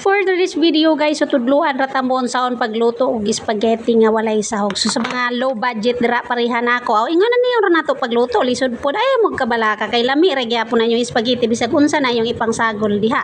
For this video guys, so tudluan ra ta mo unsaon pagluto og spaghetti nga walay sahog. So sa mga low budget dira parehan ako. Ingon na niyo ra nato pagluto lisod pod ay mo kabalaka kay lami ra gyapon na yung spaghetti bisag unsa na yung ipangsagol diha.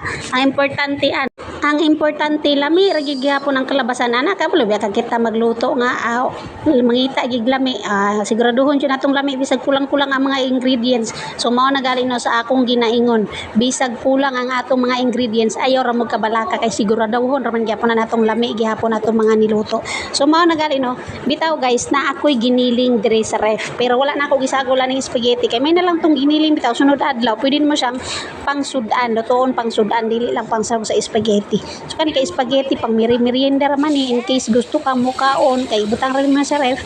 Ang importante lami ra gyapon ang kalabasan ana ka pulo biya kita magluto nga mangita gig lami. Siguraduhon jud natong lami bisag kulang-kulang ang mga ingredients. So mao na galing no sa akong ginaingon. Bisag kulang ang atong mga ingredients ayaw ra mo kabalaka kay siguraduhon ra man gyapon na natong lami gihapon natong mga niluto. So mao na galing no. Bitaw guys na ako'y giniling dire sa ref. Pero wala na ako gisagolan ng spaghetti kay may na lang tong giniling bitaw sunod adlaw pwede mo siyang pangsudan, lutoon pangsudan dili lang pangsahog sa spaghetti. So kani kay spaghetti pang merienda ra man in case gusto ka mukaon kay butang ra man sa ref.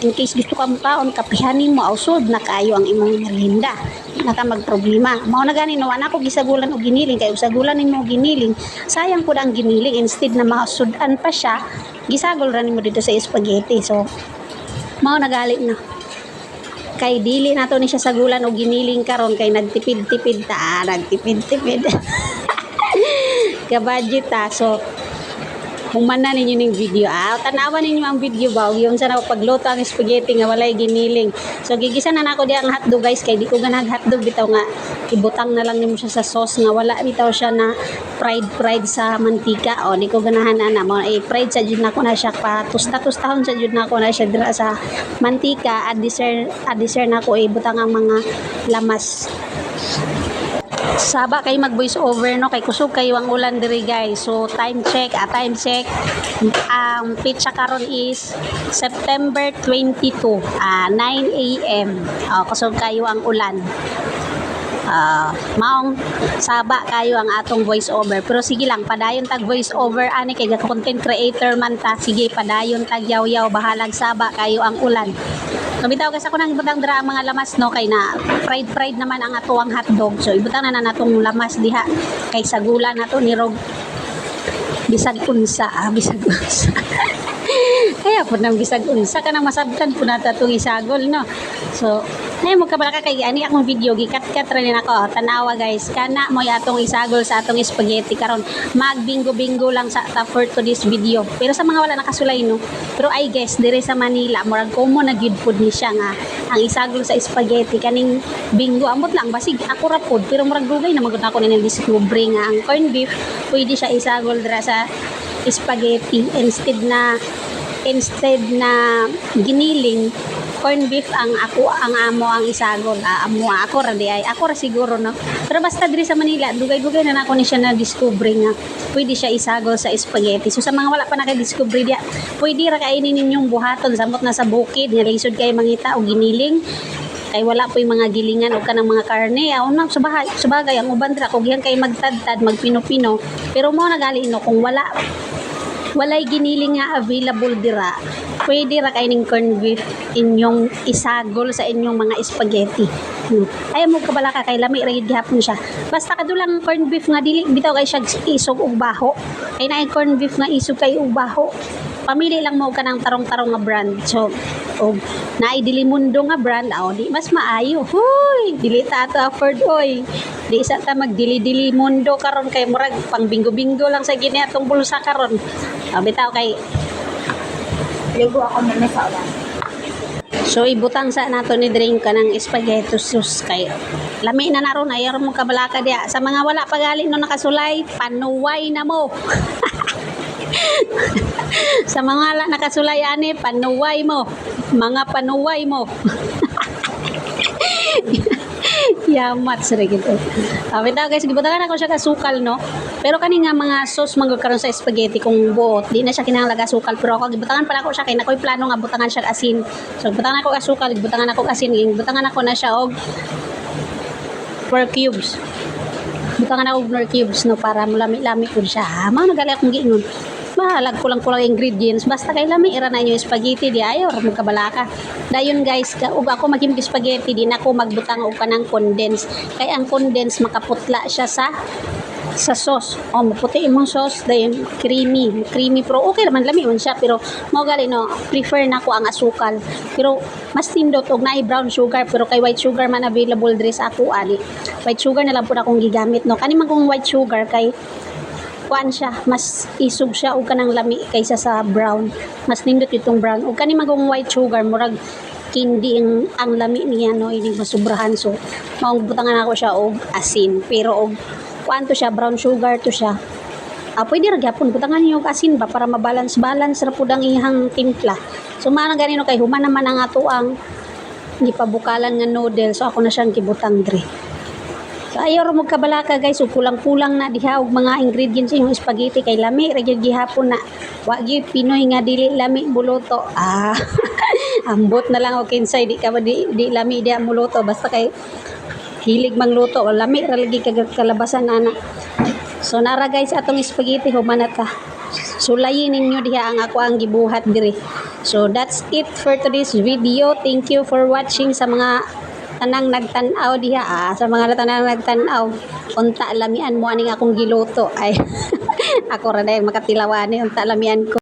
In case gusto ka mukaon kapihanin mo ausod na kayo ang imong merienda. Naka magproblema. Mao na gani no ana ko gisagulan og giniling kay usagulan nimo giniling. Sayang pud ang giniling instead na masudan pa siya, gisagol ra nimo dito sa spaghetti. So mao na gali no. Kay dili nato ni siya sagulan og giniling karon kay nagtipid-tipid ta, nagtipid-tipid. Ka budget ta. So humana ninyo ning video. Tanawan ninyo ang video ba yung sa pagluto ang spaghetti nga walay giniling. So gigisa na nako di ang hotdog guys kay di ko ganag hotdog bitaw nga ibutang na lang nimo siya sa sauce nga wala bitaw siya na fried sa mantika. O di ko ganahan ana mo fried sa jud nako na siya pa tusta-tustahon sa jud nako na siya dira sa mantika. At dessert nako ibutang ang mga lamas. Saba kay mag voice over no kay kusog kayo ang ulan diri guys. So time check. Pitsa karon is September 22 9 AM. Kusog kayo ang ulan. Maong saba kayo ang atong voice over. Pero sige lang padayon tag voice over ani kay content creator man ta. Sige padayon tag yaw-yaw bahalag saba kayo ang ulan. Bitaw kasi ako nang ibutang dira ang mga lamas no kay na fried naman ang atuang hotdog. So ibutang na natong lamas diha kay sagulan nato ni Rog bisag unsa. Kaya po nang bisag unsa kanang masabtan po nata itong isagol no. So nay mo kabalaka kay ani akong video gikat-kat ra ni nako. Tanawa guys kana mo atong isagol sa atong spaghetti karon magbingo-bingo lang sa for to this video. Pero sa mga wala nakasulay no. Pero I guess dire sa Manila murag common na gyud pud ni siya nga ang isagol sa spaghetti kaning bingo amot lang basig ako ra pud pero murag dugay na magud ako ni discovery nga ang corned beef pwede siya isagol dira sa spaghetti instead na giniling corned beef ang amo ang isagol. Ako ra siguro no. Pero basta diri sa Manila dugay-dugay na nako ni siya na discover nga pwede siya isagol sa spaghetti. So sa mga wala pa naka-discover dia, pwede ra kainin ninyong buhaton samot na sa bukid nga lisod kay mangita og giniling. Kay wala po yung mga gilingan o kanang mga karne. Subagay ang uban dira kog kay magtadtad, magpino-pino. Pero mo nagali no kung walay giniling nga available dira, pwede ra kaining corned beef inyong isagol sa inyong mga spaghetti. Ay mo kabalaka kay lami ra gid gihapon siya. Basta kadulang corned beef nga dili bitaw kay siya isog og baho. Kay naay corned beef nga isog kay og baho. Pamili lang mo kanang tarong-tarong nga brand. So og naay Dilimundo nga brand di mas maayo. Hoy, dili ta ato afford oy. Di isa ta magdili-dili mundo karon kay murag pang bingo-bingo lang sa gini atong bulsa karon. Bitaw kay ligo ako na sa ulan. so ibutang sa nato ni drink kanang spaghetti sauce kay lami na naron ayaw mo kabalaka dia sa mga wala pagali no nakasulay panuway na mo. Sa mga wala nakasulay ani panuway mo mga panuway mo. Yamat sira gito. Bitaw guys gibutangan ako siya kasukal no. Pero kani nga mga sauce magkaroon sa spaghetti kung buot, di na siya kinahanglan asukal pero ako gibutangan pala ako siya kay nakoy plano nga butangan siya asin. So gibutangan ako asukal, gibutangan ako asin, gibutangan ako na siya og pork cubes. Butangan ako pork cubes no para mulami-lami pud siya. Mao nagali akong giingon. Mahalag kulang-kulang ingredients basta kay lami ira na inyo spaghetti di ayaw ra mo kabalaka. Dayon guys ug ako magim spaghetti di nako magbutang og kanang condense kay ang condense makaputla siya sa sauce. Maputi imong sauce dayon creamy pero okay naman lami man siya pero mao gali no prefer nako ang asukal pero mas tindot og naay brown sugar pero kay white sugar man available diri sa ako ani white sugar na lang pud akong gigamit no kani man kung white sugar kay kuan siya, mas isog siya og kanang lami kaysa sa brown. Mas nindot itong brown. Og kani magong white sugar murag kindi ang lami niya no ini masubrahan so maong butangan ako siya og asin pero og kuan to siya brown sugar to siya. Pwede ra gyapon butangan niyo og asin ba para mabalance ra pud ang ihang timpla. So manang ganino kay human naman ang ato ang gipabukalan nga noodle so ako na siyang gibutang diri. So ayaw ra mo kabalaka guys, so kulang-kulang na diha og mga ingredients yung spaghetti kay lami ra gyud gihapon na. Wa gyud Pinoy nga dili lami buluto. Ambot na lang og kinsay di ka ba di lami di muluto basta kay hilig mangluto lami ra lagi kalabasan ana. So nara guys atong spaghetti human na ta. Sulayin ninyo diha ang ako ang gibuhat diri. So that's it for today's video. Thank you for watching sa mga tanang nagtan-aw diha sa mga tanang nagtan-aw unta lamian mo aning akong giluto ay ako ra dai makatilawani unta lamian ko.